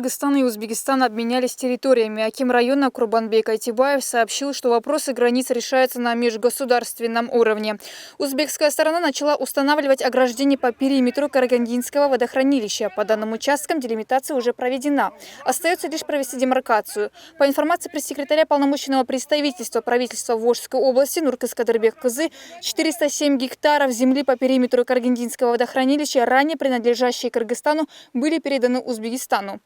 Кыргызстан и Узбекистан обменялись территориями. Аким района Курбанбек Айтибаев сообщил, что вопросы границ решаются на межгосударственном уровне. Узбекская сторона начала устанавливать ограждение по периметру Карагандинского водохранилища. По данным участкам делимитация уже проведена. Остается лишь провести демаркацию. По информации пресс-секретаря полномочного представительства правительства Волжской области Нуркыз Кадырбек Кызы, 407 гектаров земли по периметру Карагандинского водохранилища, ранее принадлежащие Кыргызстану, были переданы Узбекистану.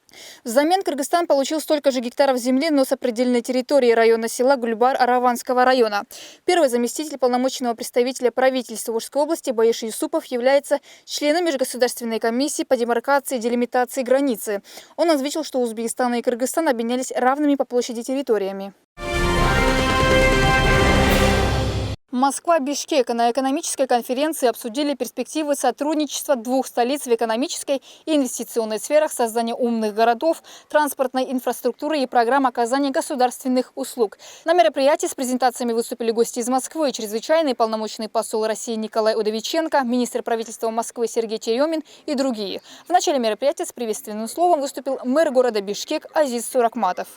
Взамен Кыргызстан получил столько же гектаров земли, но с определенной территории района села Гульбар Араванского района. Первый заместитель полномочного представителя правительства Волжской области Баиш Юсупов является членом Межгосударственной комиссии по демаркации и делимитации границы. Он ответил, что Узбекистан и Кыргызстан обменялись равными по площади территориями. Москва, Бишкек на экономической конференции обсудили перспективы сотрудничества двух столиц в экономической и инвестиционной сферах, создания умных городов, транспортной инфраструктуры и программ оказания государственных услуг. На мероприятии с презентациями выступили гости из Москвы, чрезвычайный полномочный посол России Николай Удовиченко, министр правительства Москвы Сергей Черемин и другие. В начале мероприятия с приветственным словом выступил мэр города Бишкек Азиз Суракматов.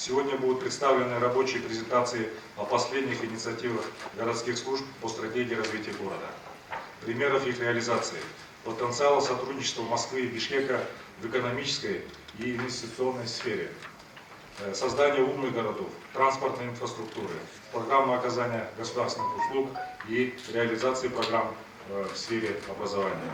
Сегодня будут представлены рабочие презентации о последних инициативах городских служб по стратегии развития города, примеров их реализации, потенциала сотрудничества Москвы и Бишкека в экономической и инвестиционной сфере, создание умных городов, транспортной инфраструктуры, программы оказания государственных услуг и реализации программ в сфере образования.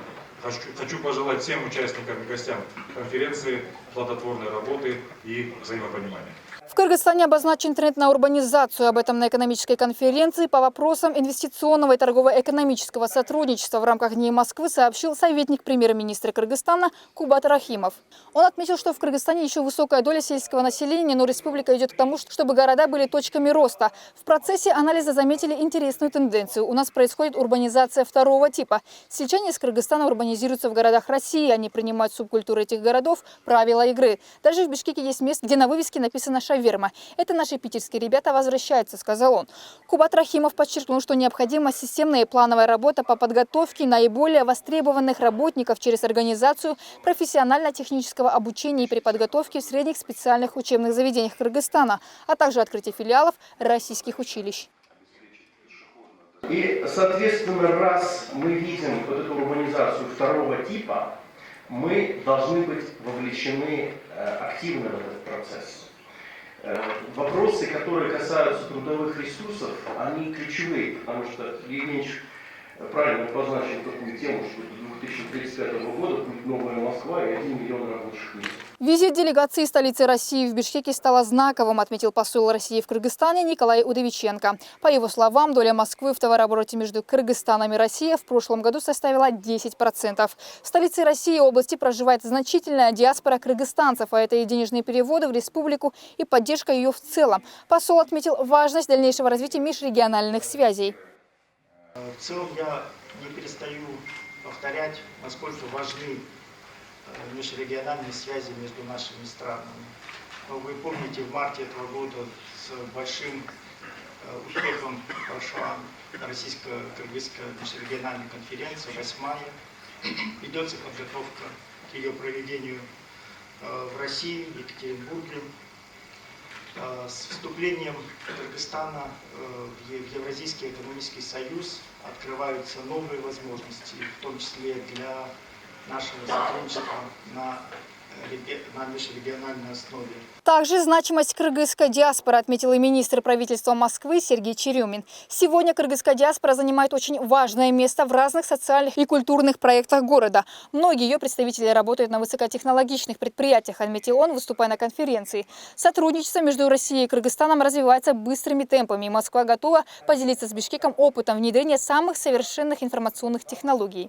Хочу пожелать всем участникам и гостям конференции плодотворной работы и взаимопонимания. В Кыргызстане обозначен тренд на урбанизацию. Об этом на экономической конференции по вопросам инвестиционного и торгово-экономического сотрудничества в рамках Дней Москвы сообщил советник премьер-министра Кыргызстана Кубат Рахимов. Он отметил, что в Кыргызстане еще высокая доля сельского населения, но республика идет к тому, чтобы города были точками роста. В процессе анализа заметили интересную тенденцию. У нас происходит урбанизация второго типа. Сельчане из Кыргызстана урбанизируются в городах России. Они принимают субкультуры этих городов, правила игры. Даже в Бишкеке есть место, где на вывеске написано «Шаверма». Это наши питерские ребята возвращаются, сказал он. Кубат Рахимов подчеркнул, что необходима системная и плановая работа по подготовке наиболее востребованных работников через организацию профессионально-технического обучения и при подготовке в средних специальных учебных заведениях Кыргызстана, а также открытие филиалов российских училищ. И, соответственно, раз мы видим вот эту урбанизацию второго типа, мы должны быть вовлечены активно в этот процесс. Вопросы, которые касаются трудовых ресурсов, они ключевые, потому что Евгеньевич правильно обозначил такую тему, что до 2035 года будет новая Москва и 1 миллион рабочих мест. Визит делегации столицы России в Бишкеке стала знаковым, отметил посол России в Кыргызстане Николай Удовиченко. По его словам, доля Москвы в товарообороте между Кыргызстаном и Россией в прошлом году составила 10%. В столице России и области проживает значительная диаспора кыргызстанцев, а это и денежные переводы в республику, и поддержка ее в целом. Посол отметил важность дальнейшего развития межрегиональных связей. В целом я не перестаю повторять, насколько важны межрегиональные связи между нашими странами. Вы помните, в марте этого года с большим успехом прошла российско-кыргызская межрегиональная конференция, 8-я. Ведется подготовка к ее проведению в России, в Екатеринбурге. С вступлением Кыргызстана в Евразийский экономический союз открываются новые возможности, в том числе для нашего сотрудничества на межрегиональной основе. Также значимость кыргызской диаспоры отметил и министр правительства Москвы Сергей Черемин. Сегодня кыргызская диаспора занимает очень важное место в разных социальных и культурных проектах города. Многие ее представители работают на высокотехнологичных предприятиях, отметил он, выступая на конференции. Сотрудничество между Россией и Кыргызстаном развивается быстрыми темпами, и Москва готова поделиться с Бишкеком опытом внедрения самых совершенных информационных технологий.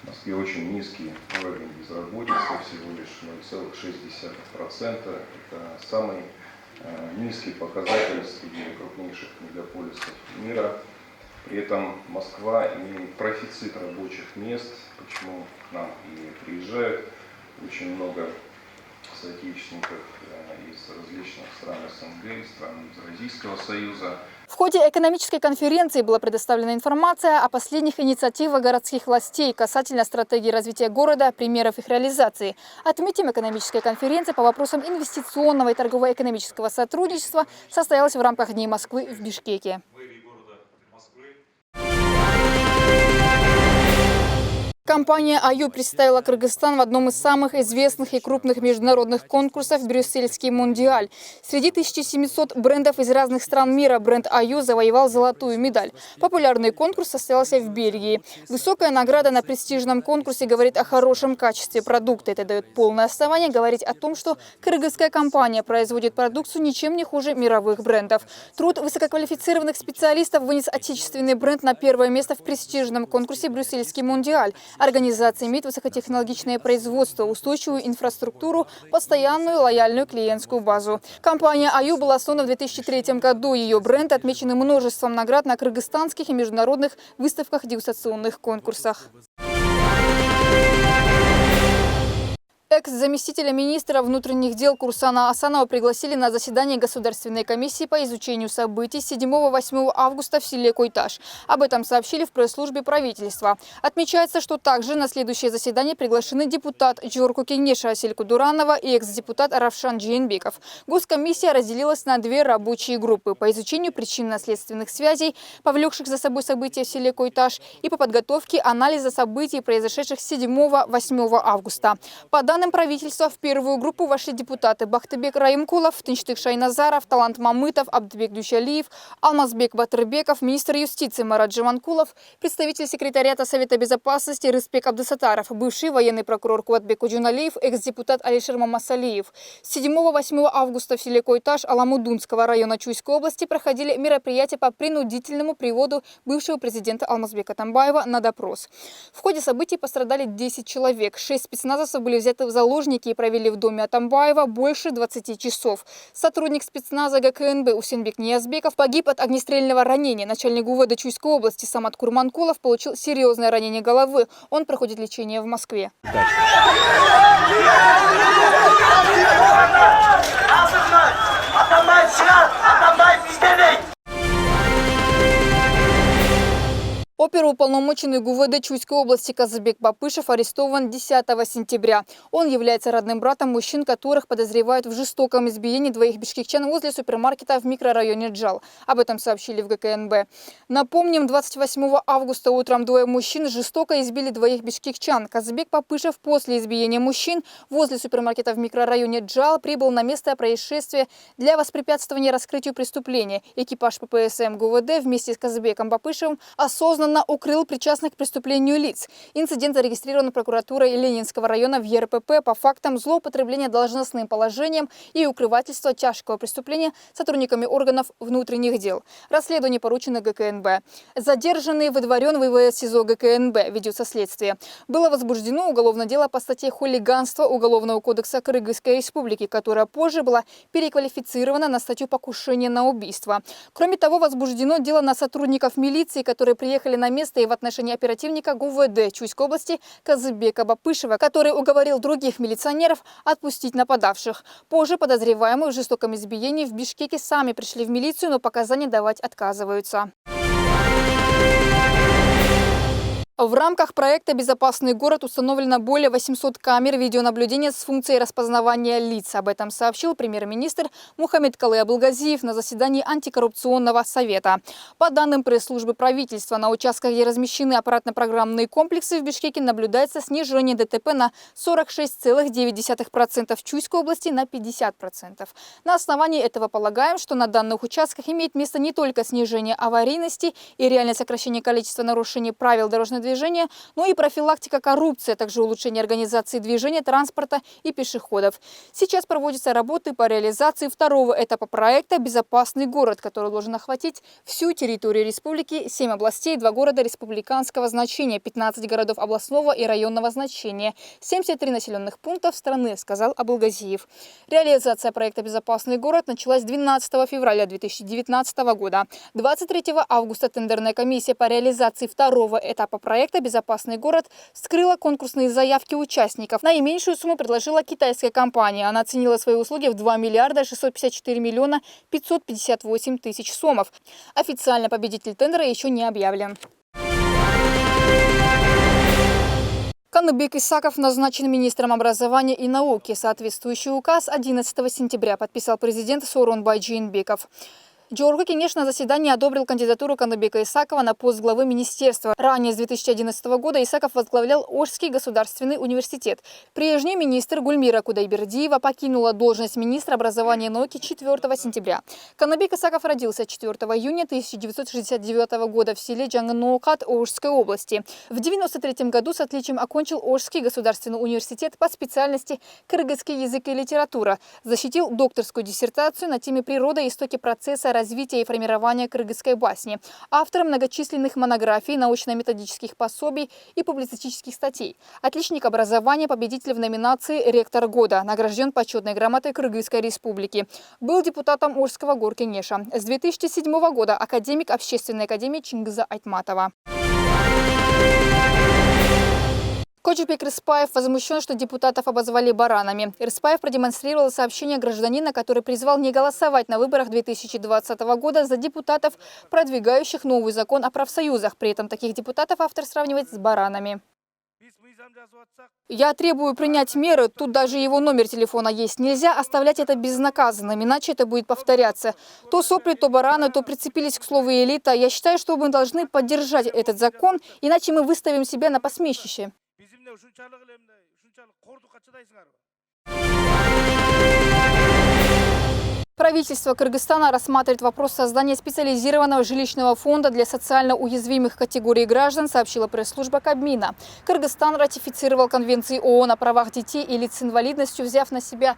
В Москве очень низкий уровень безработицы, всего лишь 0,6%. Это самый низкий показатель среди крупнейших мегаполисов мира. При этом Москва имеет профицит рабочих мест, почему к нам и приезжают очень много соотечественников из различных стран СНГ, стран Евразийского союза. В ходе экономической конференции была предоставлена информация о последних инициативах городских властей касательно стратегии развития города, примеров их реализации. Отметим, экономическая конференция по вопросам инвестиционного и торгово-экономического сотрудничества состоялась в рамках Дней Москвы в Бишкеке. Компания «Аю» представила Кыргызстан в одном из самых известных и крупных международных конкурсов «Брюссельский Мундиаль». Среди 1700 брендов из разных стран мира бренд «Аю» завоевал золотую медаль. Популярный конкурс состоялся в Бельгии. Высокая награда на престижном конкурсе говорит о хорошем качестве продукта. Это дает полное основание говорить о том, что кыргызская компания производит продукцию ничем не хуже мировых брендов. Труд высококвалифицированных специалистов вынес отечественный бренд на первое место в престижном конкурсе «Брюссельский Мундиаль». Организация имеет высокотехнологичное производство, устойчивую инфраструктуру, постоянную лояльную клиентскую базу. Компания «Аю» была основана в 2003 году. Ее бренды отмечены множеством наград на кыргызстанских и международных выставках, дегустационных конкурсах. Экс-заместителя министра внутренних дел Курсана Асанова пригласили на заседание Государственной комиссии по изучению событий 7-8 августа в селе Койташ. Об этом сообщили в пресс-службе правительства. Отмечается, что также на следующее заседание приглашены депутат Джорку Кенеша Асель Кудуранова и экс-депутат Равшан Джейнбеков. Госкомиссия разделилась на две рабочие группы по изучению причинно-следственных связей, повлекших за собой события в селе Койташ, и по подготовке анализа событий, произошедших 7-8 августа. По данным правительства, в первую группу вошли депутаты Бахтыбек Раимкулов, Тынчтык Шайназаров, Талант Мамытов, Абдыбек Дюшалиев, Алмазбек Батырбеков, министр юстиции Марат Джаманкулов, представитель секретариата Совета безопасности Рыспек Абдысатаров, бывший военный прокурор Куатбек Уджуналиев, экс-депутат Алишер Мамасалиев. С 7-8 августа в селе Койташ Аламудунского района Чуйской области проходили мероприятия по принудительному приводу бывшего президента Алмазбека Атамбаева на допрос. В ходе событий пострадали 10 человек. 6 спецназовцев были взяты в заложники и провели в доме Атамбаева больше 20 часов. Сотрудник спецназа ГКНБ Усенбек Ниязбеков погиб от огнестрельного ранения. Начальник ГУВД Чуйской области Самат Курманкулов получил серьезное ранение головы. Он проходит лечение в Москве. Оперуполномоченный ГУВД Чуйской области Казыбек Бапышев арестован 10 сентября. Он является родным братом мужчин, которых подозревают в жестоком избиении двоих бишкекчан возле супермаркета в микрорайоне Джал. Об этом сообщили в ГКНБ. Напомним, 28 августа утром двое мужчин жестоко избили двоих бишкекчан. Казыбек Бапышев после избиения мужчин возле супермаркета в микрорайоне Джал прибыл на место происшествия для воспрепятствования раскрытию преступления. Экипаж ППСМ ГУВД вместе с Казыбеком Бапышевым осознанно укрыл причастных к преступлению лиц. Инцидент зарегистрирован прокуратурой Ленинского района в ЕРПП по фактам злоупотребления должностным положением и укрывательства тяжкого преступления сотрудниками органов внутренних дел. Расследование поручено ГКНБ. Задержанный выдворен в ИВС СИЗО ГКНБ. Ведется следствие. Было возбуждено уголовное дело по статье «Хулиганство» Уголовного кодекса Кыргызской Республики, которая позже была переквалифицирована на статью «Покушение на убийство». Кроме того, возбуждено дело на сотрудников милиции, которые приехали на место, и в отношении оперативника ГУВД Чуйской области Казыбека Бапышева, который уговорил других милиционеров отпустить нападавших. Позже подозреваемые в жестоком избиении в Бишкеке сами пришли в милицию, но показания давать отказываются. В рамках проекта «Безопасный город» установлено более 800 камер видеонаблюдения с функцией распознавания лиц. Об этом сообщил премьер-министр Мухаммедкалый Абылгазиев на заседании антикоррупционного совета. По данным пресс-службы правительства, на участках, где размещены аппаратно-программные комплексы в Бишкеке, наблюдается снижение ДТП на 46,9%, в Чуйской области на 50%. На основании этого полагаем, что на данных участках имеет место не только снижение аварийности и реальное сокращение количества нарушений правил дорожного движения, но и профилактика коррупции, а также улучшение организации движения транспорта и пешеходов. Сейчас проводятся работы по реализации второго этапа проекта «Безопасный город», который должен охватить всю территорию республики, 7 областей, 2 города республиканского значения, 15 городов областного и районного значения, 73 населенных пунктов страны, сказал Абылгазиев. Реализация проекта «Безопасный город» началась 12 февраля 2019 года. 23 августа тендерная комиссия по реализации второго этапа проекта проекта «Безопасный город» вскрыла конкурсные заявки участников. Наименьшую сумму предложила китайская компания. Она оценила свои услуги в 2 миллиарда 654 миллиона 558 тысяч сомов. Официально победитель тендера еще не объявлен. Каныбек Исаков назначен министром образования и науки. Соответствующий указ 11 сентября подписал президент Сооронбай Жээнбеков. Джоргу Кенеш на заседании одобрил кандидатуру Каныбека Исакова на пост главы министерства. Ранее, с 2011 года, Исаков возглавлял Ошский государственный университет. Прежний министр Гульмира Кудайбердиева покинула должность министра образования и науки 4 сентября. Каныбек Исаков родился 4 июня 1969 года в селе Джангноукат Ошской области. В 1993 году с отличием окончил Ошский государственный университет по специальности «Кыргызский язык и литература». Защитил докторскую диссертацию на теме «Природа и истоки процесса развития и формирования кыргызской басни». Автор многочисленных монографий, научно-методических пособий и публицистических статей. Отличник образования, победитель в номинации «Ректор года». Награжден почетной грамотой Кыргызской республики. Был депутатом Ошского горкенеша. С 2007 года академик Общественной академии Чингиза Айтматова. Кочубек Рыспаев возмущен, что депутатов обозвали баранами. Рыспаев продемонстрировал сообщение гражданина, который призвал не голосовать на выборах 2020 года за депутатов, продвигающих новый закон о профсоюзах. При этом таких депутатов автор сравнивает с баранами. Я требую принять меры, тут даже его номер телефона есть. Нельзя оставлять это безнаказанным, иначе это будет повторяться. То сопли, то бараны, то прицепились к слову элита. Я считаю, что мы должны поддержать этот закон, иначе мы выставим себя на посмешище. Правительство Кыргызстана рассматривает вопрос создания специализированного жилищного фонда для социально уязвимых категорий граждан, сообщила пресс-служба Кабмина. Кыргызстан ратифицировал Конвенции ООН о правах детей и лиц с инвалидностью, взяв на себя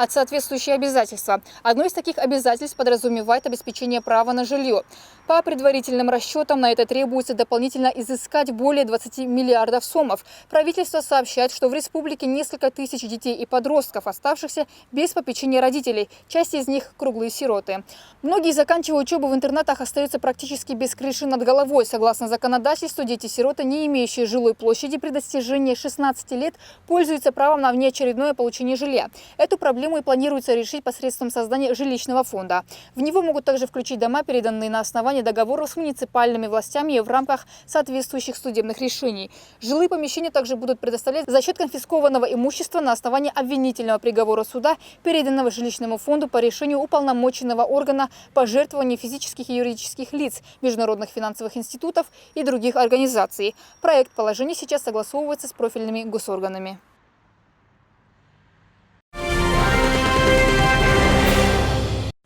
соответствующие обязательства. Одно из таких обязательств подразумевает обеспечение права на жилье. По предварительным расчетам на это требуется дополнительно изыскать более 20 миллиардов сомов. Правительство сообщает, что в республике несколько тысяч детей и подростков, оставшихся без попечения родителей. Часть из них круглые сироты. Многие, заканчивая учебу в интернатах, остаются практически без крыши над головой. Согласно законодательству, дети-сироты, не имеющие жилой площади, при достижении 16 лет пользуются правом на внеочередное получение жилья. Эту проблему и планируется решить посредством создания жилищного фонда. В него могут также включить дома, переданные на основании договоров с муниципальными властями и в рамках соответствующих судебных решений. Жилые помещения также будут предоставлять за счет конфискованного имущества на основании обвинительного приговора суда, переданного жилищному фонду по решению уполномоченного органа пожертвований физических и юридических лиц, международных финансовых институтов и других организаций. Проект положения сейчас согласовывается с профильными госорганами.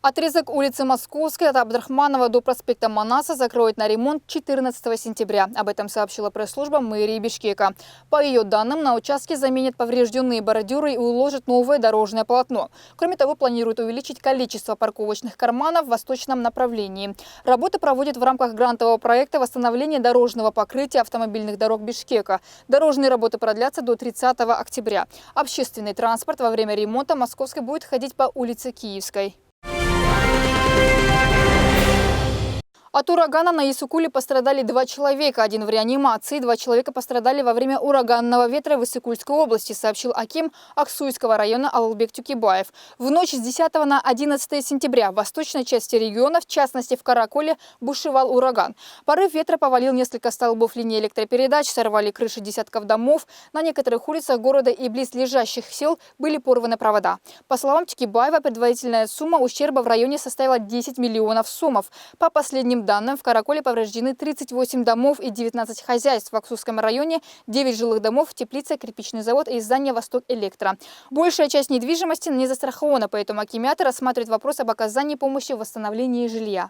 Отрезок улицы Московской от Абдрахманова до проспекта Манаса закроют на ремонт 14 сентября. Об этом сообщила пресс-служба мэрии Бишкека. По ее данным, на участке заменят поврежденные бордюры и уложат новое дорожное полотно. Кроме того, планируют увеличить количество парковочных карманов в восточном направлении. Работы проводят в рамках грантового проекта восстановления дорожного покрытия автомобильных дорог Бишкека. Дорожные работы продлятся до 30 октября. Общественный транспорт во время ремонта Московской будет ходить по улице Киевской. От урагана на Исыкуле пострадали 2 человека, один в реанимации. 2 человека пострадали во время ураганного ветра в Исыкульской области, сообщил аким Аксуйского района Алылбек Тюкибаев. В ночь с 10 на 11 сентября в восточной части региона, в частности в Караколе, бушевал ураган. Порыв ветра повалил несколько столбов линии электропередач, сорвали крыши десятков домов. На некоторых улицах города и близлежащих сел были порваны провода. По словам Тюкибаева, предварительная сумма ущерба в районе составила 10 миллионов сомов. По последним данным, в Караколе повреждены 38 домов и 19 хозяйств. В Аксусском районе 9 жилых домов, теплица, кирпичный завод и здание «Восток-Электро». Большая часть недвижимости не застрахована, поэтому акимиаты рассматривают вопрос об оказании помощи в восстановлении жилья.